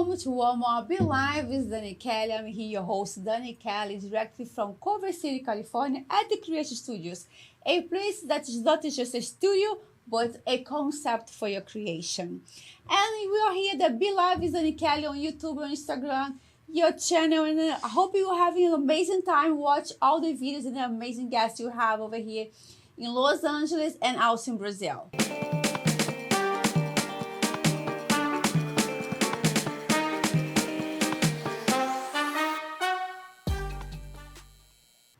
welcome to one more Be Live with Dani Ke'lly. I'm here, your host, Dani Ke'lly, directly from Culver City, California, at the Kreashen Studios, a place that is not just a studio, but a concept for your creation. And we are here at Be Live with Dani Ke'lly on YouTube, on Instagram, your channel, and I hope you are having an amazing time. Watch all the videos and the amazing guests you have over here in Los Angeles and also in Brazil.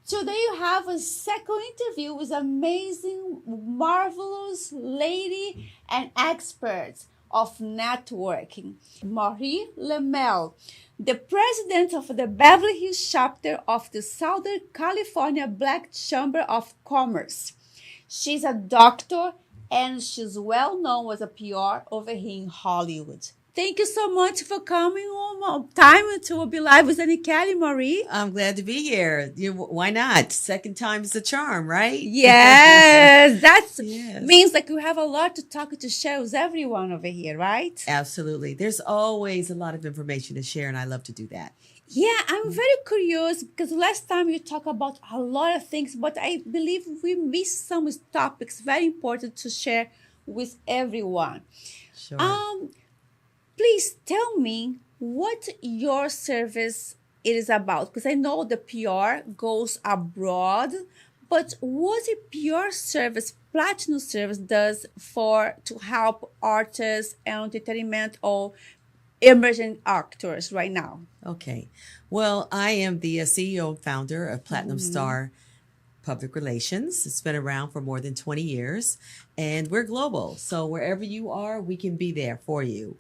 Today you have a second interview with amazing, marvelous lady and expert of networking, Marie Lemelle, the president of the Beverly Hills chapter of the Southern California Black Chamber of Commerce. She's a doctor and she's well known as a PR over here in Hollywood. Thank you so much for coming on time to Be Live with Dani Ke'lly, Marie. I'm glad to be here. Why not? Second time's the charm, right? Yes, that Yes. means like you have a lot to talk to share with everyone over here, right? Absolutely. There's always a lot of information to share, and I love to do that. Yeah, I'm very curious because last time you talked about a lot of things, but I believe we missed some topics very important to share with everyone. Sure. Please tell me what your service is about, because I know the PR goes abroad, but what a PR service, platinum service, does to help artists and entertainment or emerging actors right now? Okay. Well, I am the CEO and founder of Platinum Star Public Relations. It's been around for more than 20 years, and we're global. So wherever you are, we can be there for you.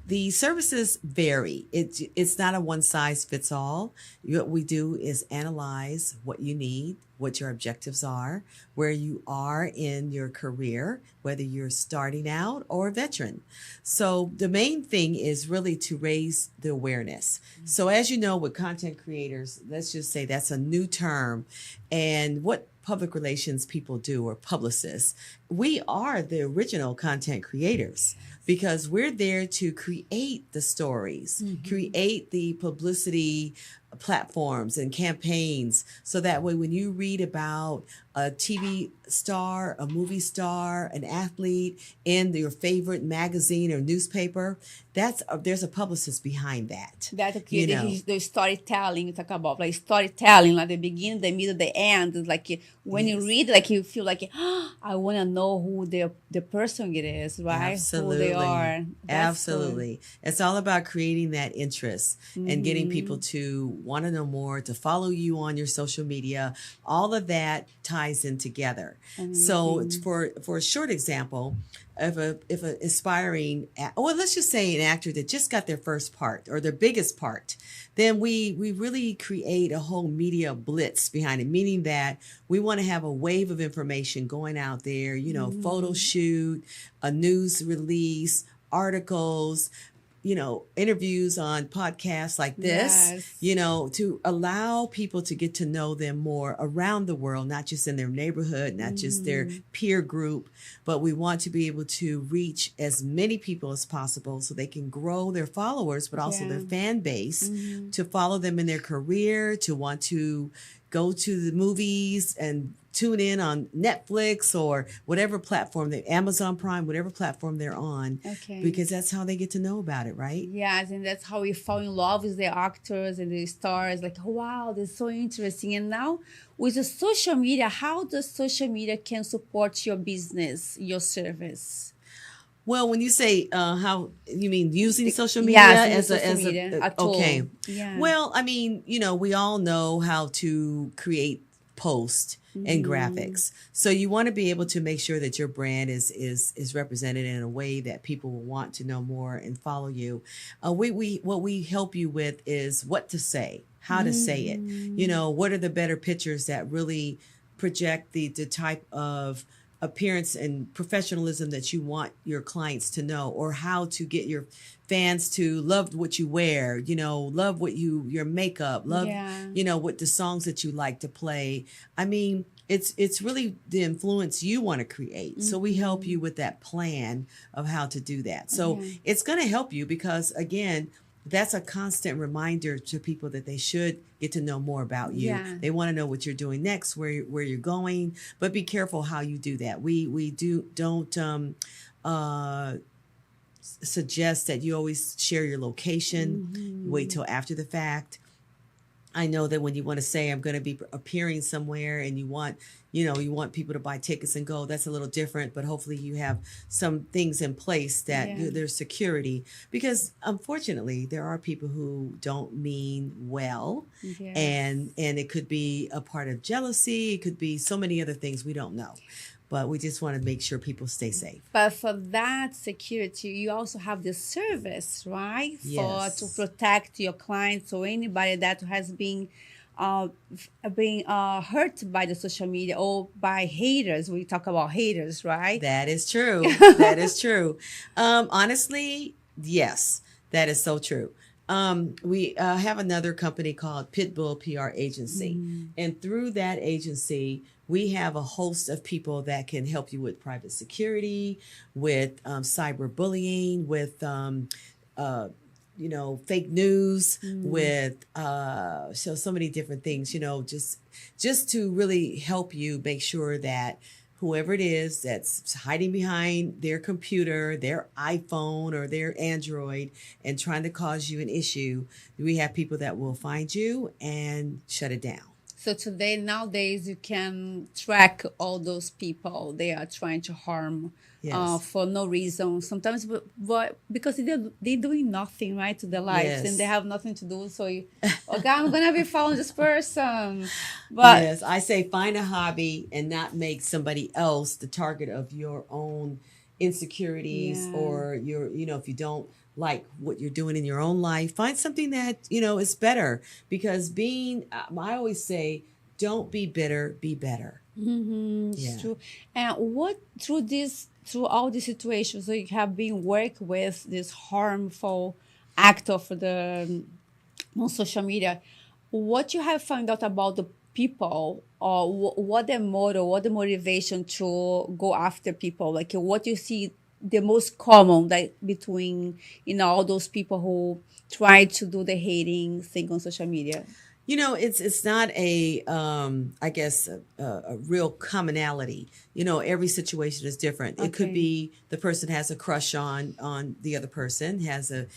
The services vary. It's not a one size fits all. What we do is analyze what you need, what your objectives are, where you are in your career, whether you're starting out or a veteran. So the main thing is really to raise the awareness. So as you know, with content creators, let's just say that's a new term. And what public relations people do, or publicists, we are the original content creators, because we're there to create the stories, create the publicity platforms and campaigns, so that way when you read about a TV star, a movie star, an athlete in your favorite magazine or newspaper, there's a publicist behind that. That's the storytelling you talk about, like storytelling, like the beginning, the middle, the end. It's like when you read, like you feel like, I want to know who the person it is, right? Absolutely. Who they are. Absolutely. Cool. It's all about creating that interest and getting people to want to know more, to follow you on your social media. All of that ties in together. So for a short example, if an aspiring, let's just say an actor that just got their first part or their biggest part, then we really create a whole media blitz behind it, meaning that we want to have a wave of information going out there, photo shoot, a news release, articles, interviews on podcasts like this, to allow people to get to know them more around the world, not just in their neighborhood, not just their peer group, but we want to be able to reach as many people as possible so they can grow their followers, but also their fan base, to follow them in their career, to want to go to the movies and tune in on Netflix or whatever platform, Amazon Prime, whatever platform they're on, because that's how they get to know about it, right? Yes, and that's how we fall in love with the actors and the stars. Like, oh, wow, that's so interesting. And now with the social media, how does social media can support your business, your service? Well, when you say how, you mean using social media as a tool. Okay. Yeah. Well, I mean, we all know how to create posts and graphics. So you want to be able to make sure that your brand is represented in a way that people will want to know more and follow you. What we help you with is what to say, how to say it. What are the better pictures that really project the type of appearance and professionalism that you want your clients to know, or how to get your fans to love what you wear, love what your makeup, love, what the songs that you like to play. I mean, it's really the influence you want to create. So we help you with that plan of how to do that. So it's going to help you because, again, that's a constant reminder to people that they should get to know more about you. Yeah. They want to know what you're doing next, where you're going, but be careful how you do that. We don't suggest that you always share your location. Wait till after the fact. I know that when you want to say I'm going to be appearing somewhere and you want people to buy tickets and go, that's a little different, but hopefully you have some things in place that there's security, because unfortunately there are people who don't mean well. And it could be a part of jealousy. It could be so many other things we don't know. But we just want to make sure people stay safe. But for that security, you also have the service, right? Yes. To protect your clients or anybody that has been hurt by the social media or by haters. We talk about haters, right? That is true. That is true. Honestly, yes, that is so true. We have another company called Pitbull PR Agency. And through that agency, we have a host of people that can help you with private security, with cyberbullying, with fake news, with so many different things. Just to really help you make sure that whoever it is that's hiding behind their computer, their iPhone or their Android, and trying to cause you an issue, we have people that will find you and shut it down. So nowadays, you can track all those people they are trying to harm for no reason. Sometimes, but because they're doing nothing, right, to their lives, and they have nothing to do. So, okay, I'm going to be following this person. But yes, I say find a hobby and not make somebody else the target of your own insecurities or if you don't like what you're doing in your own life, find something that, is better, because I always say, don't be bitter, be better. It's true. And through all these situations, so you have been working with this harmful actor on social media, what you have found out about the people, or what the motivation to go after people, like what you see the most common, like between all those people who try to do the hating thing on social media? It's not a real commonality. Every situation is different. Okay. It could be the person has a crush on the other person, has a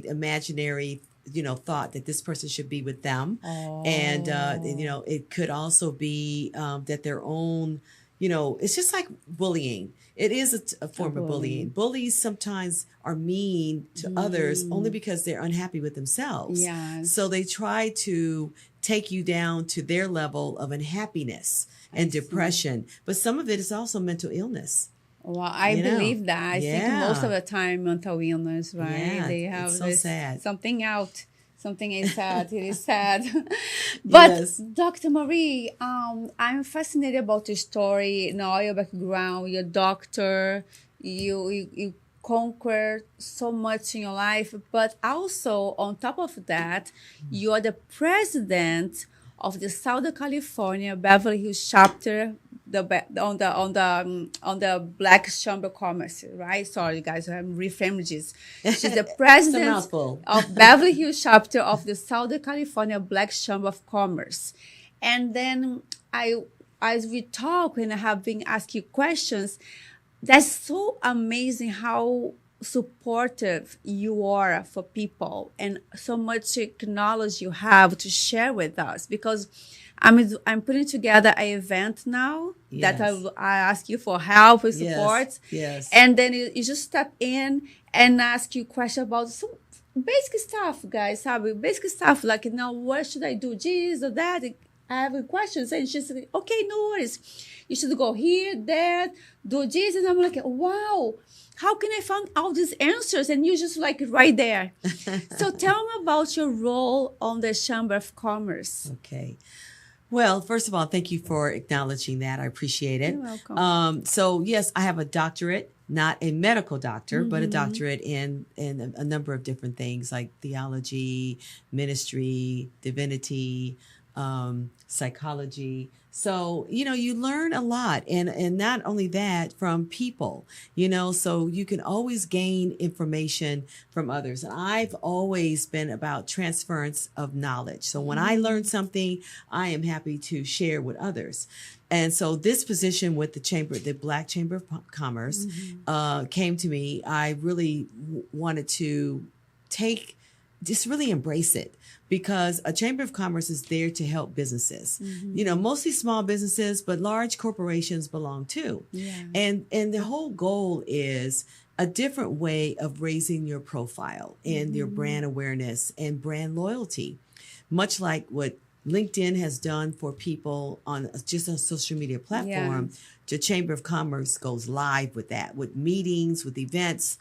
imaginary thought that this person should be with them. And it could also be that their own, it's just like bullying. It is a form of bullying. Bullies sometimes are mean to others only because they're unhappy with themselves. So they try to take you down to their level of unhappiness and depression. But some of it is also mental illness. Well, I believe that. I think most of the time mental illness, right? Yeah, they have it's so sad. Something out. Something is sad. It is sad. But Dr. Marie, I'm fascinated about your story, your background, your doctor. You conquered so much in your life, but also on top of that, you are the president of the Southern California Beverly Hills chapter, on the Black Chamber of Commerce, right? Sorry, guys, I'm reframing this. She's the president of Beverly Hills chapter of the Southern California Black Chamber of Commerce. And then as we talk and I have been asking questions, that's so amazing how supportive you are for people and so much knowledge you have to share with us, because I'm putting together an event now that I ask you for help and support. Yes. And then you just step in and ask you questions about some basic stuff, guys. Basic stuff like, what should I do? This or that. I have questions. And she's like, okay, no worries. You should go here, there, do this. And I'm like, wow, how can I find all these answers? And you're just like right there. So tell me about your role on the Chamber of Commerce. Okay. Well, first of all, thank you for acknowledging that. I appreciate it. You're welcome. So yes, I have a doctorate, not a medical doctor, but a doctorate in a number of different things like theology, ministry, divinity, psychology. So, you learn a lot. And not only that, from people, so you can always gain information from others. And I've always been about transference of knowledge. So when I learn something, I am happy to share with others. And so this position with the Black Chamber of Commerce came to me. I really wanted to just really embrace it, because a Chamber of Commerce is there to help businesses, mostly small businesses, but large corporations belong too. Yeah. And the whole goal is a different way of raising your profile and your brand awareness and brand loyalty, much like what LinkedIn has done for people on just a social media platform. Yeah. The Chamber of Commerce goes live with that, with meetings, with events.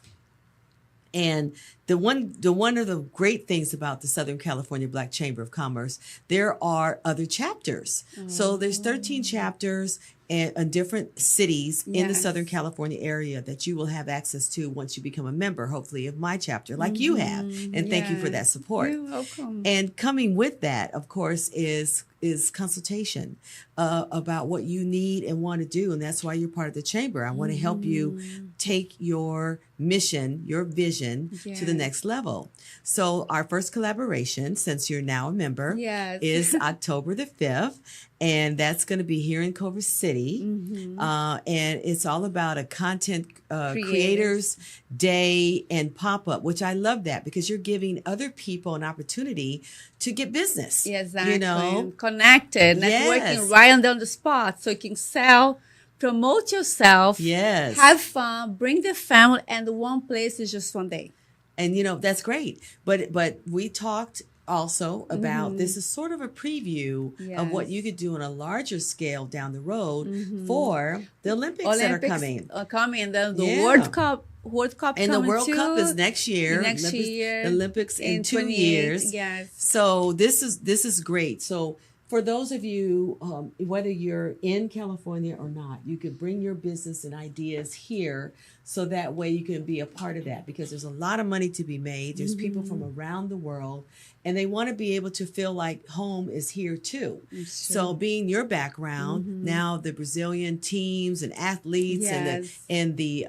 And one of the great things about the Southern California Black Chamber of Commerce, there are other chapters. So there's 13 chapters in different cities in the Southern California area that you will have access to once you become a member, hopefully, of my chapter, like you have. And thank you for that support. You're welcome. And coming with that, of course, is consultation about what you need and want to do. And that's why you're part of the chamber. I want to help you take your mission, your vision to the next level. So our first collaboration, since you're now a member, is October the 5th. And that's going to be here in Culver City. And it's all about a content creators day and pop-up, which I love that, because you're giving other people an opportunity to get business. Exactly. Connected, networking right on the spot, so you can sell, promote yourself, have fun, bring the family, and one place is just one day. And that's great. But we talked also about this is sort of a preview of what you could do on a larger scale down the road for the Olympics that are coming. And then the World Cup. And the World Cup is next year. The Olympics in 2 years. Yes. So this is great. So for those of you, whether you're in California or not, you can bring your business and ideas here, so that way you can be a part of that, because there's a lot of money to be made. There's people from around the world, and they want to be able to feel like home is here too. So being your background, now the Brazilian teams and athletes and the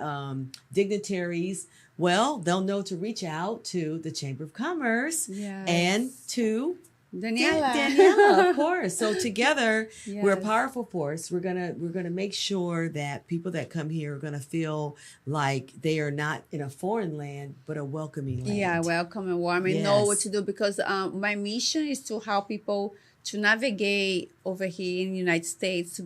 dignitaries, well, they'll know to reach out to the Chamber of Commerce and to Daniela, of course. So together, we're a powerful force. We're gonna make sure that people that come here are gonna feel like they are not in a foreign land, but a welcoming land. Yeah, welcome and warm, and know what to do, because my mission is to help people to navigate over here in the United States.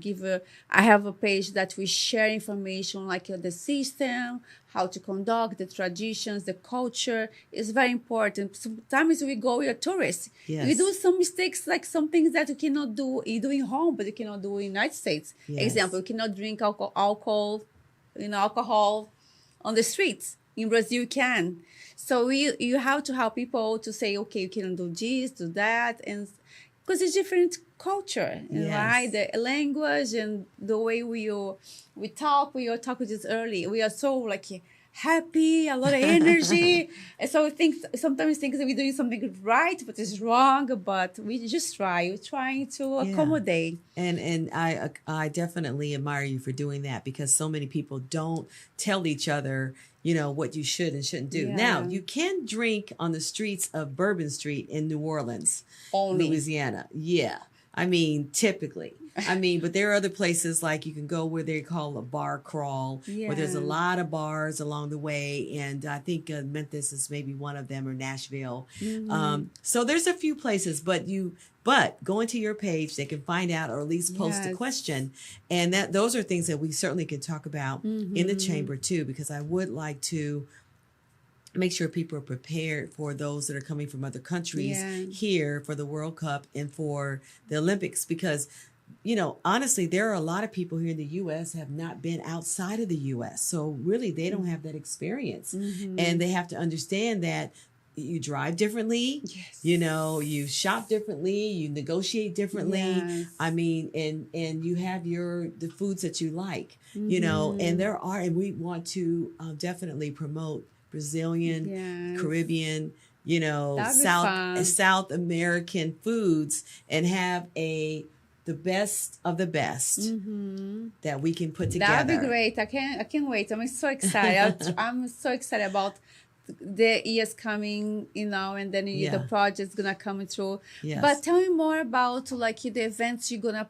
I have a page that we share information like the system, how to conduct, the traditions, the culture is very important. Sometimes we are tourists. We do some mistakes, like some things that you cannot do. You do in home, but you cannot do in the United States. Example, you cannot drink alcohol on the streets. In Brazil, you can. So you have to help people to say, okay, you can do this, do that, and because it's different culture, right? The language and the way we talk. We all talked this early. We are so happy, a lot of energy, and so sometimes think that we're doing something right, but it's wrong. But we just try. We're trying to accommodate. And I definitely admire you for doing that, because so many people don't tell each other, what you should and shouldn't do. Now, you can drink on the streets of Bourbon Street in New Orleans, Louisiana. Yeah. I mean, typically. But there are other places, like you can go where they call a bar crawl, where there's a lot of bars along the way. And I think Memphis is maybe one of them, or Nashville. So there's a few places, but going to your page, they can find out, or at least post a question. And those are things that we certainly can talk about in the chamber too, because I would like to make sure people are prepared for those that are coming from other countries here for the World Cup and for the Olympics, because honestly, there are a lot of people here in the U.S. have not been outside of the U.S. So really, they don't have that experience. And they have to understand that you drive differently, you shop differently, you negotiate differently. I mean, and you have the foods that you like, and we want to definitely promote Brazilian, Caribbean, That'd be fun. South American foods and have the best of the best that we can put together. That'd be great. I can't wait. I'm so excited. I'm so excited about the years coming, and then the project's gonna come through. Yes. But tell me more about like the events you're gonna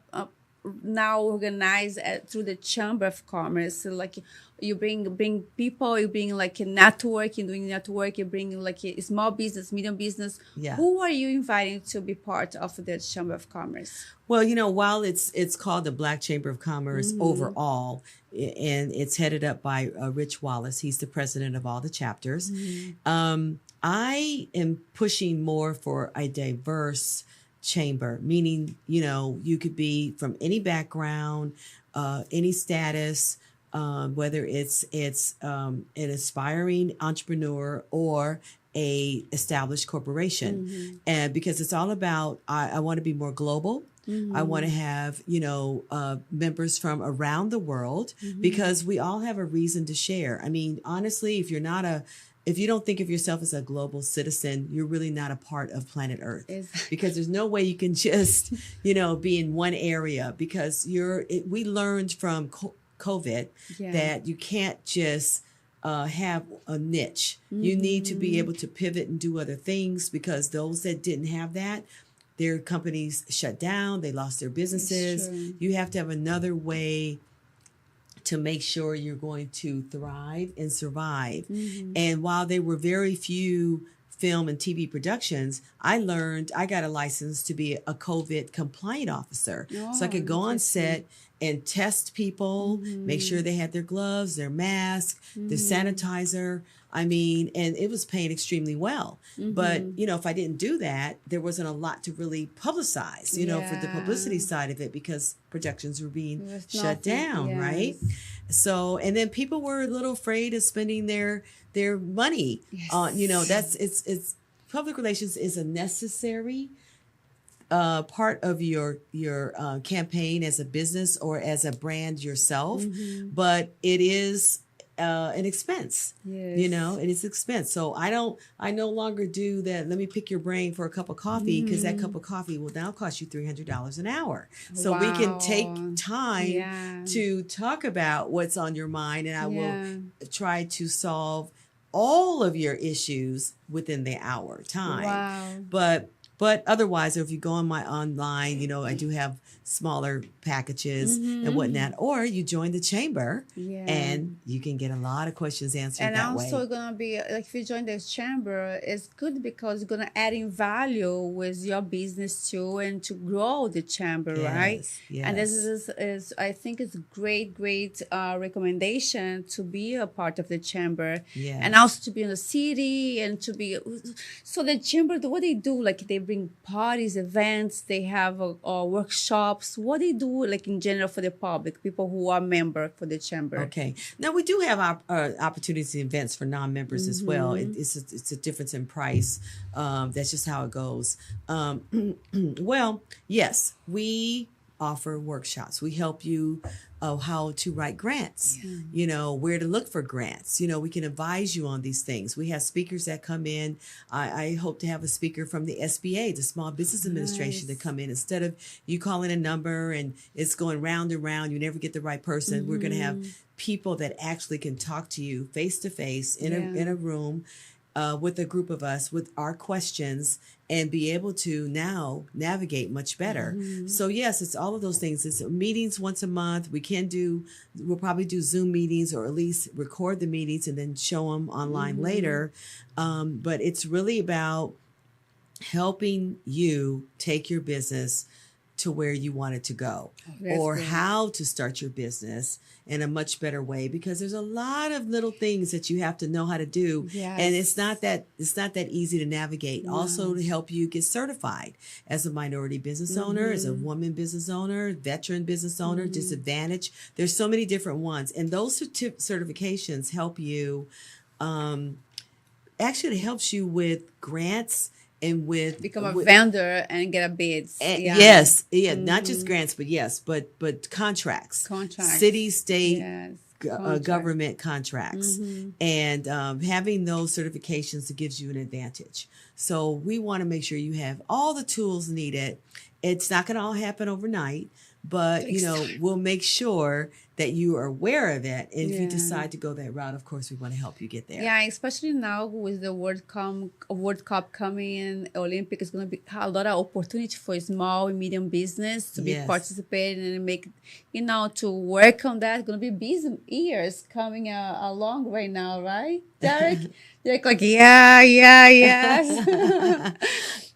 now organize through the Chamber of Commerce. So, like you bring people, you bring like a network, you're doing network, you bring like a small business, medium business. Yeah. Who are you inviting to be part of the Chamber of Commerce? Well, while it's called the Black Chamber of Commerce overall, and it's headed up by Rich Wallace, he's the president of all the chapters. I am pushing more for a diverse chamber, meaning, you could be from any background, any status, whether it's an aspiring entrepreneur or a established corporation. And because it's all about, I want to be more global. I want to have, members from around the world because we all have a reason to share. I mean, honestly, if you don't think of yourself as a global citizen, you're really not a part of planet Earth. Because there's no way you can just, be in one area because we learned from COVID that you can't just have a niche. You need to be able to pivot and do other things because those that didn't have that, their companies shut down, they lost their businesses. You have to have another way to make sure you're going to thrive and survive. And while there were very few film and TV productions, I got a license to be a COVID compliant officer. So I could go on set and test people, make sure they had their gloves, their mask, their sanitizer. I mean, and it was paying extremely well. But, if I didn't do that, there wasn't a lot to really publicize, for the publicity side of it because productions were being shut down, right? So, and then people were a little afraid of spending their money on, it's public relations is a necessary part of your campaign as a business or as a brand yourself, but it is an expense. It is expense. So I no longer do that. Let me pick your brain for a cup of coffee because that cup of coffee will now cost you $300 an hour. So we can take time to talk about what's on your mind, and I will try to solve all of your issues within the hour time. But otherwise, if you go on my online, I do have smaller packages and whatnot, or you join the chamber and you can get a lot of questions answered that way. And also going to be, like if you join this chamber, it's good because it's going to add in value with your business too and to grow the chamber, right? Yes. And this is I think it's a great recommendation to be a part of the chamber and also to be in the city and to be, so the chamber, what they do, like they bring parties, events, they have workshops. What they do, like in general, for the public, people who are member for the chamber. Okay. Now we do have opportunities and events for non-members as well. It's a difference in price. That's just how it goes. Well, yes, we offer workshops. We help you how to write grants, where to look for grants. We can advise you on these things. We have speakers that come in. I hope to have a speaker from the SBA, the Small Business Administration, to come in. Instead of you calling a number and it's going round and round, you never get the right person. We're going to have people that actually can talk to you face to face in a room with a group of us with our questions and be able to now navigate much better. So yes, it's all of those things. It's meetings once a month. We'll probably do Zoom meetings or at least record the meetings and then show them online later. But it's really about helping you take your business to where you want it to go, or how to start your business in a much better way, because there's a lot of little things that you have to know how to do. And it's not that easy to navigate. Also to help you get certified as a minority business owner, as a woman business owner, veteran business owner, disadvantaged. There's so many different ones. And those certifications help you, actually it helps you with grants and with become a vendor and get a bids. Yes, not just grants, but but contracts. City, state, government contracts. And having those certifications gives you an advantage. So we want to make sure you have all the tools needed. It's not going to all happen overnight, but we'll make sure that you are aware of it. And if you decide to go that route, of course, we want to help you get there. Yeah, especially now with the World Cup coming in, Olympic is going to be a lot of opportunity for small and medium business to be participating and make, to work on that. It's going to be busy years coming along right now, right, Derek? Derek, like, yes.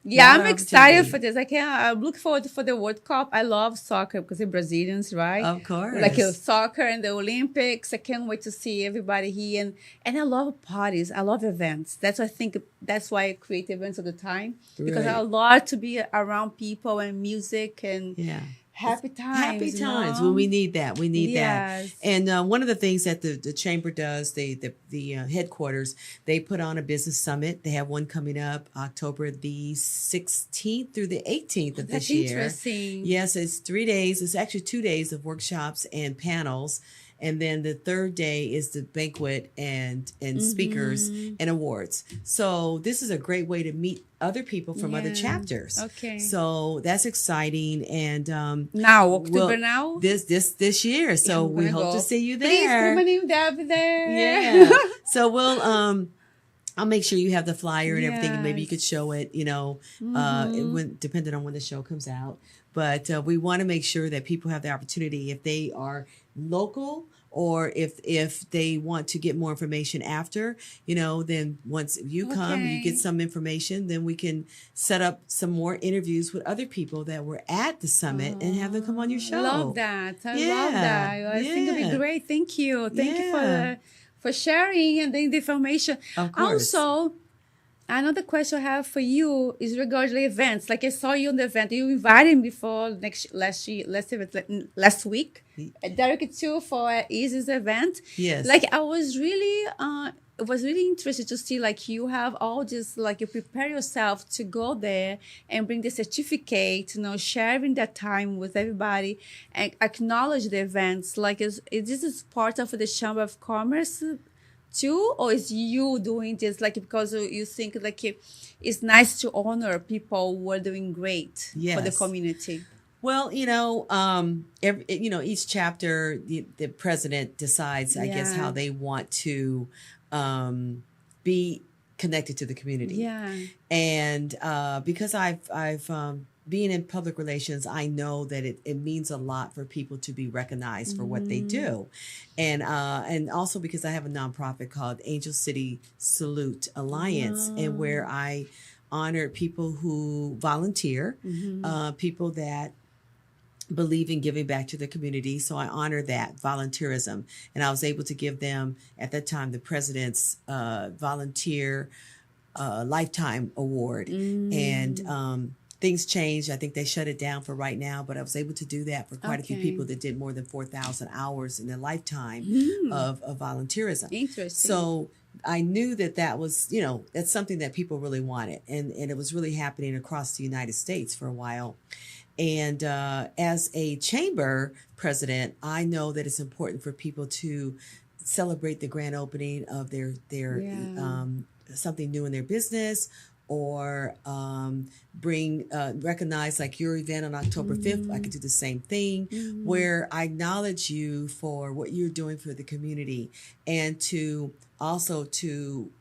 Yeah, I'm excited for this. I'm looking forward for the World Cup. I love soccer because they're Brazilians, right? Of course. Like soccer and the Olympics. I can't wait to see everybody here. And I love parties. I love events. That's why I create events all the time. Because I love to be around people and music and happy times. Well, we need that. that. And one of the things that the chamber does, the headquarters, they put on a business summit. They have one coming up October the 16th through the 18th of this year. That's interesting. Yes, it's 3 days. It's actually 2 days of workshops and panels. And then the third day is the banquet and speakers and awards. So this is a great way to meet other people from other chapters. Okay. So that's exciting. And now October now? This year. So we hope to see you there. Please put my name down there. Yeah. So we'll I'll make sure you have the flyer and everything, and maybe you could show it, depending on when the show comes out. But we want to make sure that people have the opportunity, if they are local or if they want to get more information after, then once you come, you get some information, then we can set up some more interviews with other people that were at the summit and have them come on your show. I love that. I love that. I think it'll be great. Thank you. Thank you for sharing and the information. Of course. Also, another question I have for you is regarding events. Like I saw you on the event. You invited me for last week. Derek too for Easy's event. Yes. Like I was really interested to see like you have all this, like you prepare yourself to go there and bring the certificate, sharing that time with everybody and acknowledge the events. Like is this part of the Chamber of Commerce too, or is you doing this like because you think like it's nice to honor people who are doing great for the community? Well, each chapter, the president decides, I guess, how they want to be connected to the community. Yeah. And because I've being in public relations, I know that it means a lot for people to be recognized for what they do. And also because I have a nonprofit called Angel City Salute Alliance, and where I honor people who volunteer, people that believe in giving back to the community. So I honor that volunteerism. And I was able to give them, at that time, the President's Volunteer Lifetime Award. And things changed. I think they shut it down for right now, but I was able to do that for quite a few people that did more than 4,000 hours in their lifetime of volunteerism. Interesting. So I knew that was, that's something that people really wanted. And it was really happening across the United States for a while. And as a chamber president, I know that it's important for people to celebrate the grand opening of their something new in their business, or recognize like your event on October 5th. I could do the same thing, where I acknowledge you for what you're doing for the community, and to also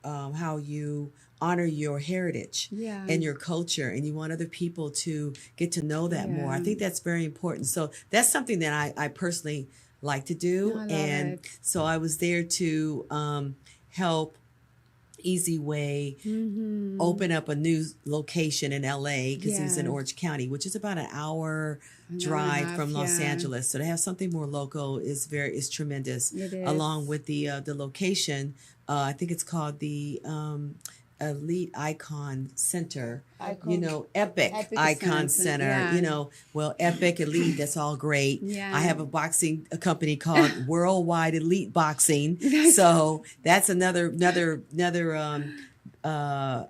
how you honor your heritage and your culture, and you want other people to get to know that more. I think that's very important. So that's something that I personally like to do. So I was there to help Easy Way open up a new location in LA, because he was in Orange County, which is about an hour drive from Los Angeles. So to have something more local is tremendous. Along with the location, I think it's called the Elite Icon Center, Epic Icon Center, Epic, Elite, that's all great. I have a company called Worldwide Elite Boxing. So that's another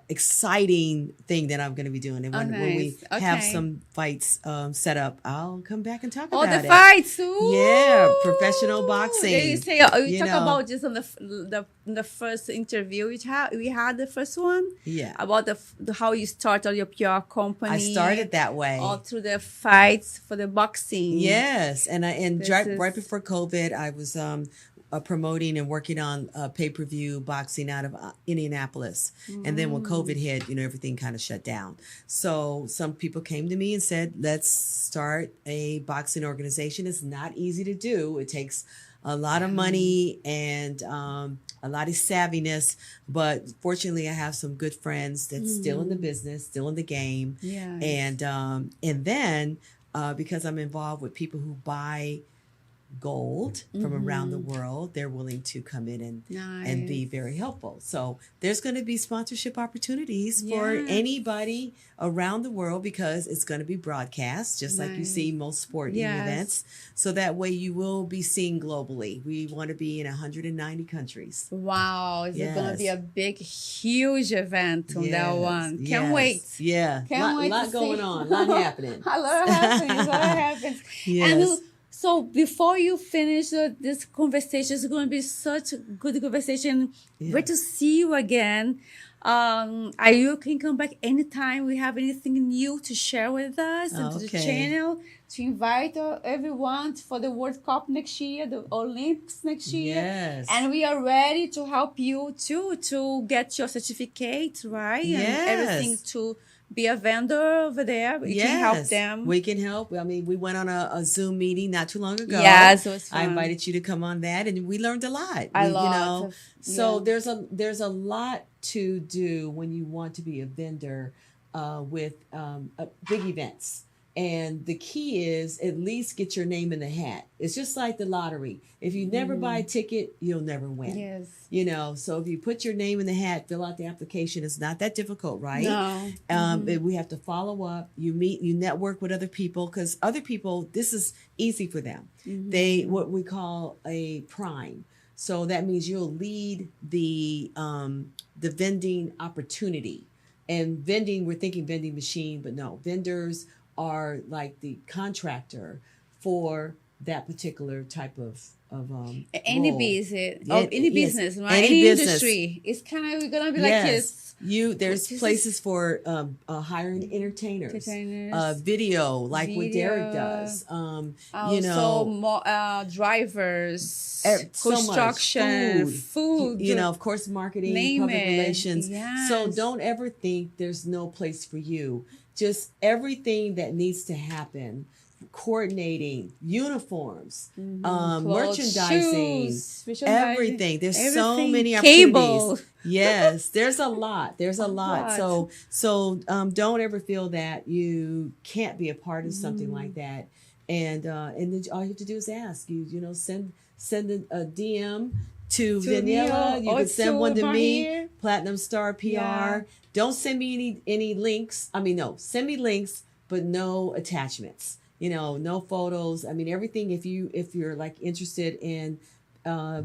exciting thing that I'm going to be doing. And when we have Okay. some fights set up, I'll come back and talk Oh, about the it. fights! Ooh. Yeah, professional boxing. Yeah, you you talk know. about this on the first interview we had the first one. Yeah. About the how you started your PR company. I started that way. All through the fights for the boxing. Yes, and This right is- before COVID, I was promoting and working on pay-per-view boxing out of Indianapolis. And then when COVID hit, everything kind of shut down. So some people came to me and said, let's start a boxing organization. It's not easy to do. It takes a lot of money and a lot of savviness. But fortunately, I have some good friends that's still in the business, still in the game. Yes. And then because I'm involved with people who buy gold from around the world, they're willing to come in and be very helpful. So there's going to be sponsorship opportunities for Yes. anybody around the world because it's going to be broadcast, just like you Nice. see most sporting Yes. events. So that way you will be seen globally. We want to be in 190 countries. Wow, it's Yes. going to be a big, huge event on that Yes, one. Can't yes. wait. Yeah, Can't wait lot to going see. on, lot happening. A lot happens. Yes. And so before you finish this conversation, it's going to be such a good conversation. Yeah. Great to see you again. You can come back anytime we have anything new to share with us and to the Okay. channel, to invite everyone for the World Cup next year, the Olympics next year. Yes. And we are ready to help you too, to get your certificate, right? Yes. And everything to be a vendor over there. You can help them. We can help. I mean, we went on a Zoom meeting not too long ago. Yes, it was fun. I invited you to come on that, and we learned a lot. So there's a lot to do when you want to be a vendor with big events. And the key is at least get your name in the hat. It's just like the lottery. If you never buy a ticket, you'll never win. Yes. So if you put your name in the hat, fill out the application, it's not that difficult, right? No. We have to follow up. You network with other people because other people, this is easy for them. They, what we call a prime. So that means you'll lead the vending opportunity. And vending, we're thinking vending machine, but no, vendors are like the contractor for that particular type of any role. business, Yes, business, right? any business. Industry. It's kind of gonna be like this. There's This is- places for hiring entertainers, Entertainers. Video, like what Derek does. Also, more drivers, So much. construction, food. Of course, marketing, Name public it. relations. Yes. So don't ever think there's no place for you. Just everything that needs to happen, coordinating, uniforms, Clothes, merchandising, shoes, everything. There's so everything. many Cable. opportunities. Yes, there's a lot. There's a lot. lot. So don't ever feel that you can't be a part of something like that. And then all you have to do is ask. Send a DM to Daniela. You or can send to one to me. Marie. Platinum Star PR. Yeah. Don't send me any links. Send me links, but no attachments. No photos. Everything. If you're like interested in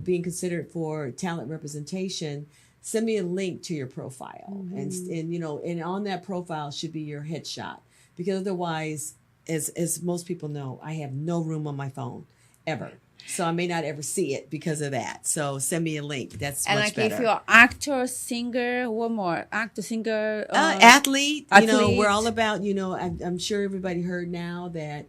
being considered for talent representation, send me a link to your profile, and on that profile should be your headshot, because otherwise, as most people know, I have no room on my phone ever. So I may not ever see it because of that. So send me a link. That's And much better. if you're actor, singer, what more? Actor, singer, athlete. athlete. We're all about. I'm sure everybody heard now that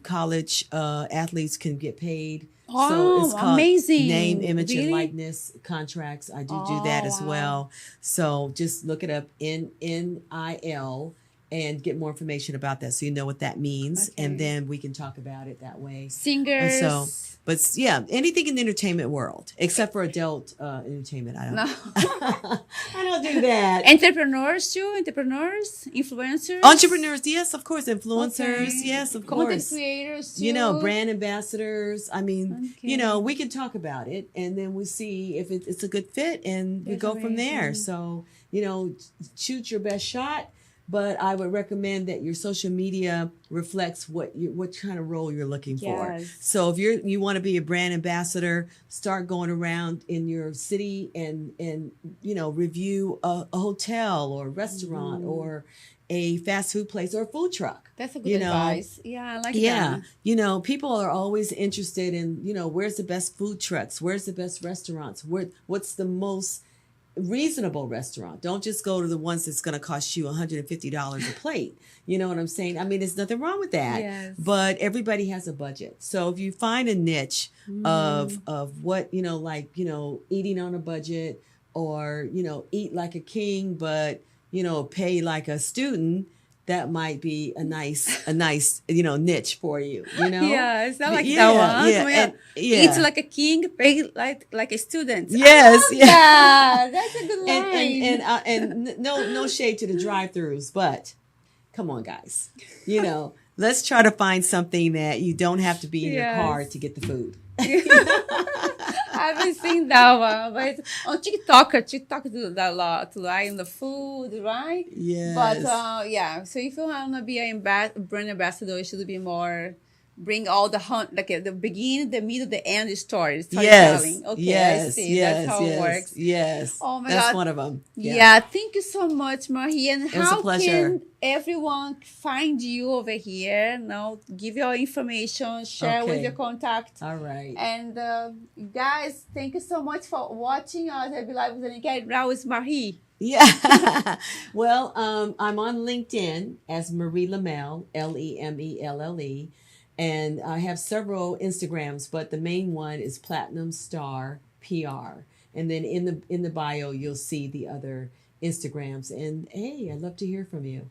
college athletes can get paid. So it's called amazing. Name, image, Really? and likeness contracts. I do that as wow. well. So just look it up, NIL, and get more information about that, so you know what that means, Okay. and then we can talk about it that way. Singers. But yeah, anything in the entertainment world, except for adult entertainment. I don't. No. I don't do that. Entrepreneurs too. Entrepreneurs, influencers. Entrepreneurs, yes, of course. Influencers, Okay. yes, of Content course. creators too. Brand ambassadors. Okay. We can talk about it, and then we see if it's a good fit, and we That's go from there. amazing. So, shoot your best shot. but I would recommend that your social media reflects what kind of role you're looking for. Yes. So if you want to be a brand ambassador, start going around in your city and review a hotel or restaurant or a fast food place or a food truck. That's a good advice. Yeah, I like that. People are always interested in, where's the best food trucks? Where's the best restaurants? What's the most reasonable restaurant? Don't just go to the ones that's going to cost you $150 a plate. You know what I'm saying? I mean, there's nothing wrong with that. Yes. But everybody has a budget. So if you find a niche of what, eating on a budget or, eat like a king, but, pay like a student, that might be a nice niche for you, Yeah, it's not like that one. Yeah. Eat like a king, pay like a student. Yes, yeah, that's a good line. And no shade to the drive-thrus, but come on, guys, let's try to find something that you don't have to be in your car to get the food. I haven't seen that one, but on TikTok do that a lot, right? In the food, right? Yes. But so if you want to be a brand ambassador, you should be more bring all the the beginning, the middle, the end stories. Yes. Okay, yes. I see. Yes. That's how it works. Yes. Oh my That's God. one of them. Yeah. Thank you so much, Marie. And it was how a pleasure. can everyone find you over here? Now, give your information, share with your contact. All right. And guys, thank you so much for watching us. I'll be live with Dani Ke'lly. Now it's Marie. Yeah. Well, I'm on LinkedIn as Marie Lemelle, Lemelle. And I have several Instagrams, but the main one is Platinum Star PR. And then in the bio, you'll see the other Instagrams. And hey, I'd love to hear from you.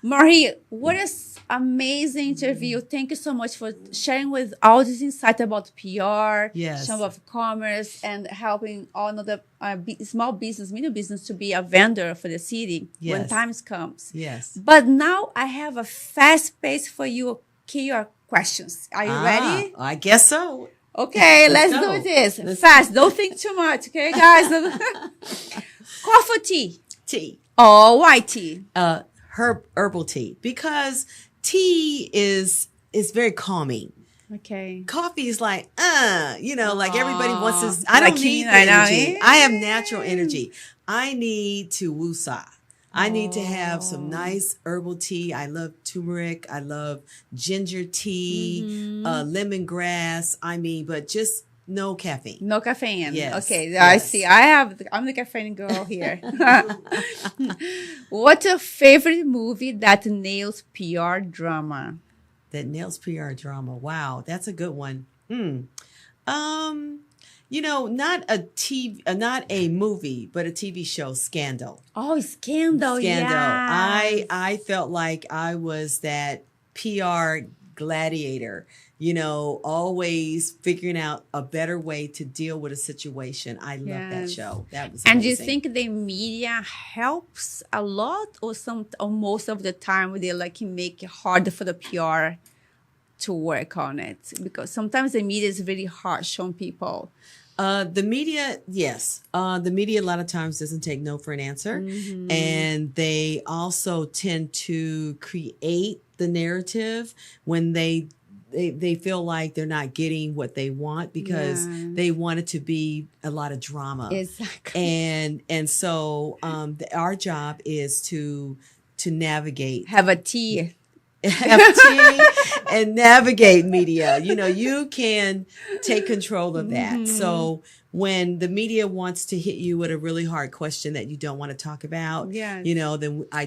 Marie, what an amazing interview. Thank you so much for sharing with all this insight about PR, some of commerce, and helping all of the small business, medium business to be a vendor for the city when times comes. Yes. But now I have a fast pace for you. Your questions. Are you ready? I guess so. Okay, let's do this. Fast. Don't think too much. Okay, guys. Coffee or tea? Tea. Oh, white tea? Herbal tea, because tea is very calming. Okay. Coffee is like, like everybody wants this. I don't need energy. I have natural energy. I need to woosah. I need to have some nice herbal tea. I love turmeric. I love ginger tea, lemongrass. but just no caffeine. No caffeine. Yes. Okay. Yes. I see. I'm the caffeine girl here. What's your favorite movie that nails PR drama? That nails PR drama. Wow, that's a good one. Not a movie, but a TV show, Scandal. Oh, Scandal. Yeah. I felt like I was that PR gladiator, always figuring out a better way to deal with a situation. I love that show. That was amazing. And do you think the media helps a lot, or most of the time they make it harder for the PR to work on it? Because sometimes the media is very harsh on people. The media, yes. The media a lot of times doesn't take no for an answer. And they also tend to create the narrative when they feel like they're not getting what they want, because they want it to be a lot of drama. Exactly. And so our job is to navigate. Have a tea. And navigate media. You can take control of that. So when the media wants to hit you with a really hard question that you don't want to talk about, then I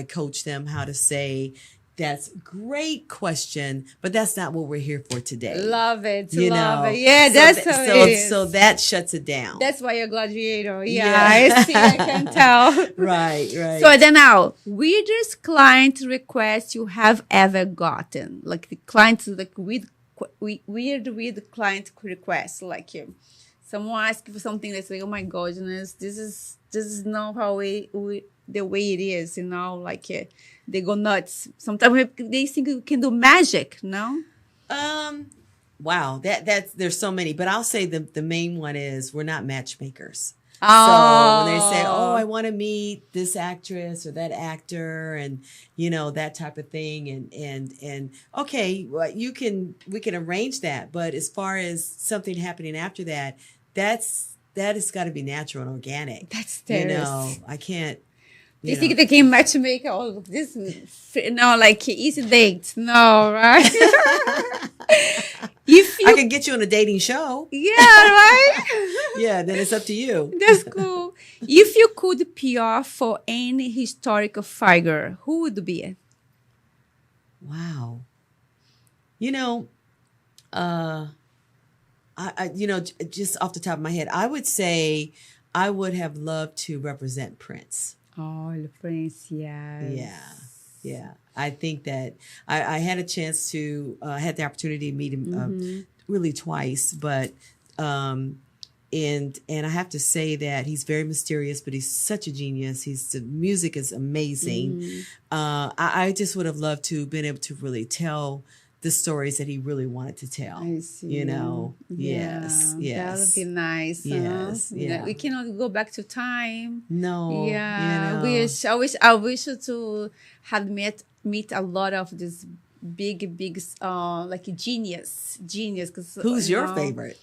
coach them how to say, that's a great question, but that's not what we're here for today. Love it. Love it. Yeah, that's how it is. So that shuts it down. That's why you're a gladiator. Yeah, I see. I can tell. Right. So then now, weirdest client request you have ever gotten? Like the clients, weird client requests, someone asks for something that's like, oh my goodness, this is not how the way it is, they go nuts. Sometimes they think we can do magic, no? Wow, there's so many, but I'll say the main one is, we're not matchmakers. So when they say, "Oh, I want to meet this actress or that actor," and that type of thing, and okay, well, we can arrange that, but as far as something happening after that, that has got to be natural and organic. That's theirs. I can't. They think they can matchmake all of this, like easy dates. No, right? I can get you on a dating show. Yeah, right? Yeah, then it's up to you. That's cool. If you could PR for any historical figure, who would it be? Wow. Just off the top of my head, I would say I would have loved to represent Prince. Oh, Prince, yes. Yeah. I think that I had a chance to, had the opportunity to meet him really twice, but, and I have to say that he's very mysterious, but he's such a genius. The music is amazing. I just would have loved to been able to really tell the stories that he really wanted to tell. I see. Yes. That would be nice. Yes. Yeah. We cannot go back to time. No. Yeah. I wish to had meet a lot of this big, like genius. Who's your favorite?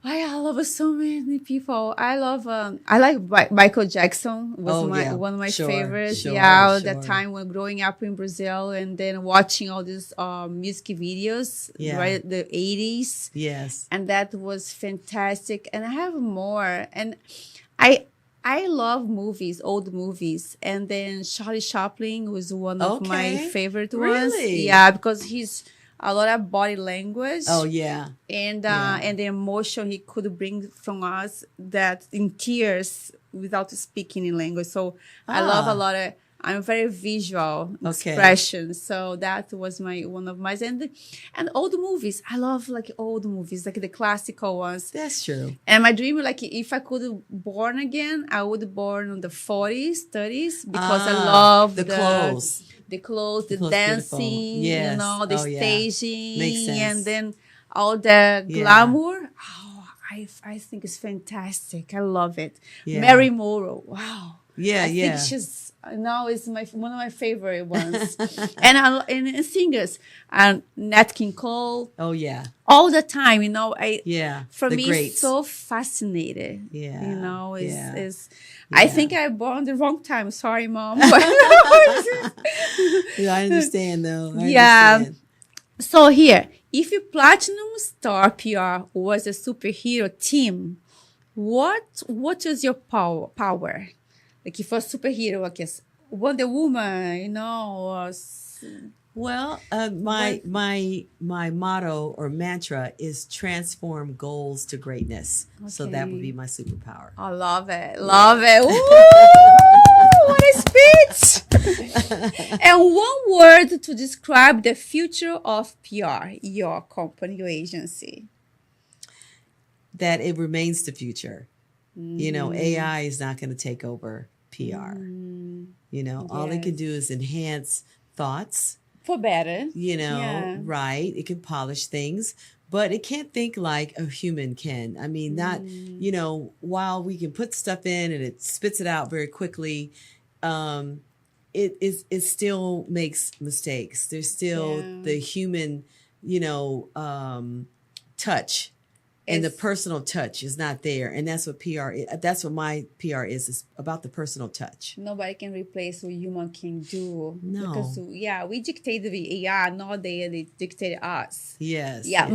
I love so many people. I like Michael Jackson was one of my favorites. That time when growing up in Brazil and then watching all these music videos, right, the 80s. Yes. And that was fantastic. And I have more. And I love movies, old movies. And then Charlie Chaplin was one of my favorite ones. Really? Yeah, because he's a lot of body language. Oh, yeah. And the emotion he could bring from us that in tears without speaking in language. So I love a lot of, I'm very visual expression. So that was one of my, and old movies. I love like old movies, like the classical ones. That's true. And my dream, like if I could born again, I would born in the 40s, 30s, because I love the clothes. The clothes, the dancing, yes. The staging, makes sense. and then all the glamour. Oh, I think it's fantastic. I love it. Yeah. Mary Morrow. Wow. Yeah, I think she's now is one of my favorite ones. and singers and Nat King Cole. Oh yeah. All the time, For me, greats. It's so fascinated. Yeah. Is I think I born the wrong time. Sorry, Mom. Yeah, I understand though. Understand. So here, if your Platinum Star PR was a superhero team, what is your power? Like if a superhero, I guess Wonder Woman, Well, my motto or mantra is transform goals to greatness. Okay. So that would be my superpower. I love it. Ooh, what a speech! And one word to describe the future of PR, your company, your agency. That it remains the future. AI is not going to take over PR. All it can do is enhance thoughts. For better. Right. It can polish things, but it can't think like a human can. I mean, not, while we can put stuff in and it spits it out very quickly, it still makes mistakes. There's still the human, touch. And the personal touch is not there. And that's what PR is. That's what my PR is. It's about the personal touch. Nobody can replace what human can do. No. Because, we dictate the AI, not they dictate us. Yes. Yeah.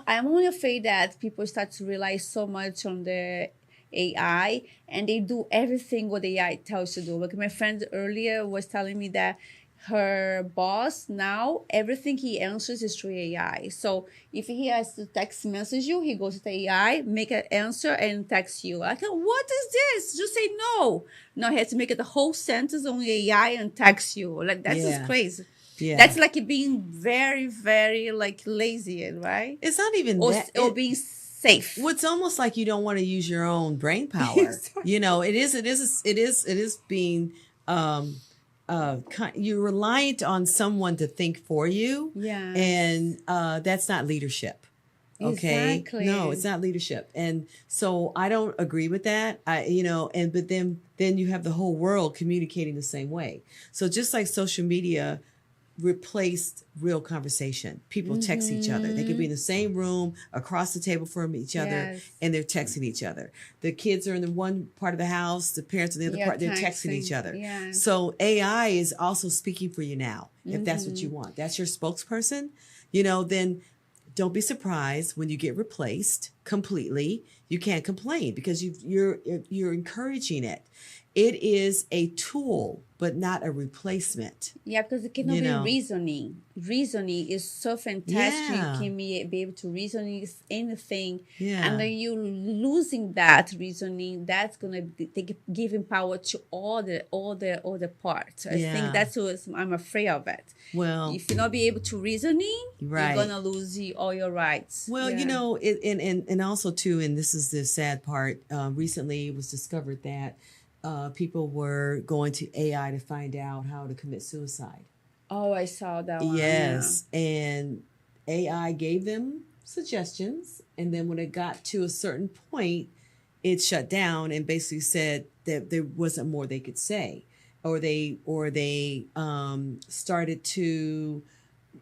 I'm only afraid that people start to rely so much on the AI and they do everything what the AI tells to do. Like my friend earlier was telling me that her boss now, everything he answers is through AI. So if he has to text message you, he goes to the AI, make an answer and text you. Like, what is this? Just say no. No, he has to make it the whole sentence on the AI and text you. Like, that's just crazy. Yeah. That's like being very, very like lazy, right? It's not even that. Or being safe. Well, it's almost like you don't want to use your own brain power. It is being you're reliant on someone to think for you. Yeah. And that's not leadership. Okay. Exactly. No, it's not leadership. And so I don't agree with that. But then you have the whole world communicating the same way. So just like social media replaced real conversation. People text each other. They could be in the same room across the table from each other, Yes. and they're texting each other. The kids are in the one part of the house, the parents in the other part, they're texting each other. Yeah. So AI is also speaking for you now, if that's what you want. That's your spokesperson, then don't be surprised when you get replaced completely. You can't complain because you're encouraging it. It is a tool, but not a replacement. Yeah, because it cannot be reasoning. Reasoning is so fantastic. Yeah. You can be able to reason anything. Yeah. And then you losing that reasoning, that's gonna giving power to all the parts. I think that's what I'm afraid of it. Well, if you not be able to reasoning, right, you're gonna lose all your rights. Well, and also too, and this is the sad part. Recently, it was discovered that people were going to AI to find out how to commit suicide. Oh, I saw that one. Yes, yeah. And AI gave them suggestions, and then when it got to a certain point, it shut down and basically said that there wasn't more they could say, or they started to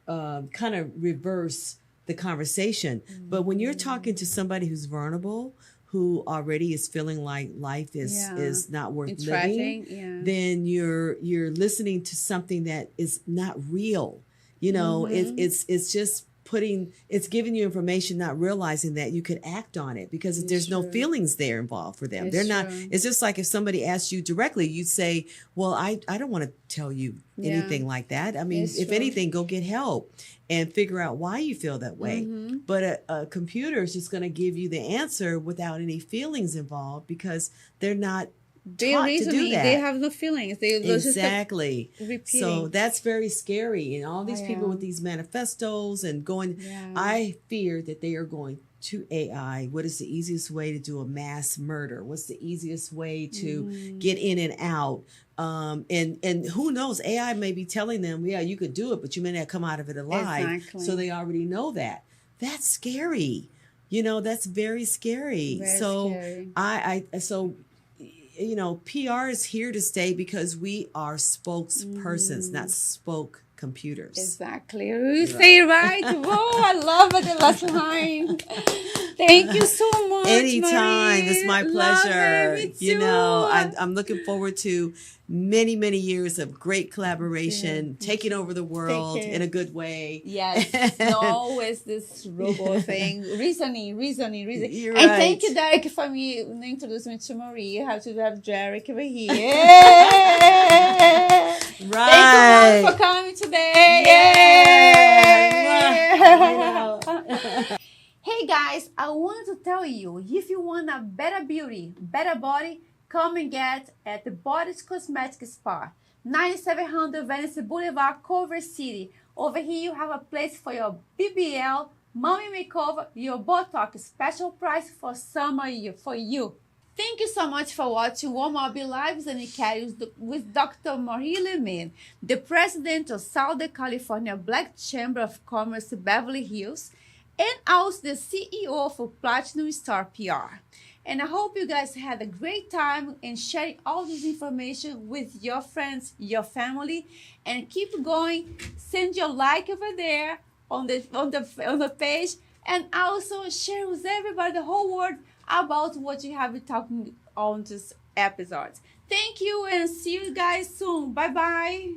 kind of reverse the conversation. Mm-hmm. But when you're talking to somebody who's vulnerable, who already is feeling like life is not worth living, then you're listening to something that is not real. It's just it's giving you information, not realizing that you could act on it because there's no feelings there involved for them. They're not. It's just like if somebody asked you directly, you'd say, well, I don't want to tell you anything like that. I mean, if anything, go get help and figure out why you feel that way. Mm-hmm. But a computer is just going to give you the answer without any feelings involved because they're not taught to do that. They have no feelings. Exactly. So that's very scary. And all these people with these manifestos and going, I fear that they are going to AI. What is the easiest way to do a mass murder? What's the easiest way to get in and out? And who knows, AI may be telling them, yeah, you could do it, but you may not come out of it alive. Exactly. So they already know that. That's scary. That's very scary. Very scary. PR is here to stay because we are spokespersons, not spoke computers. Exactly. You say it right. Whoa, I love it. The last line. Thank you so much. Anytime. Marie. It's my pleasure. I'm looking forward to many, many years of great collaboration, taking over the world in a good way. Yes. Not always this robot thing. Reasoning. You're and right. thank you, Derek, for introducing me to Marie. You have to have Derek over here. Right. Thank you for coming today. Yeah. Hey guys, I want to tell you, if you want a better beauty, better body, come and get at the Body's Cosmetic Spa, 9700 Venice Boulevard, Culver City. Over here you have a place for your BBL, mommy makeover, your Botox, special price for summer for you. Thank you so much for watching Warm Up Your Lives and Carries with Dr. Marie Lemelle, the president of Southern California Black Chamber of Commerce, Beverly Hills, and also the CEO for Platinum Star PR. And I hope you guys had a great time in sharing all this information with your friends, your family, and keep going. Send your like over there on the page, and also share with everybody, the whole world, about what you have been talking on this episode. Thank you, and see you guys soon. Bye bye.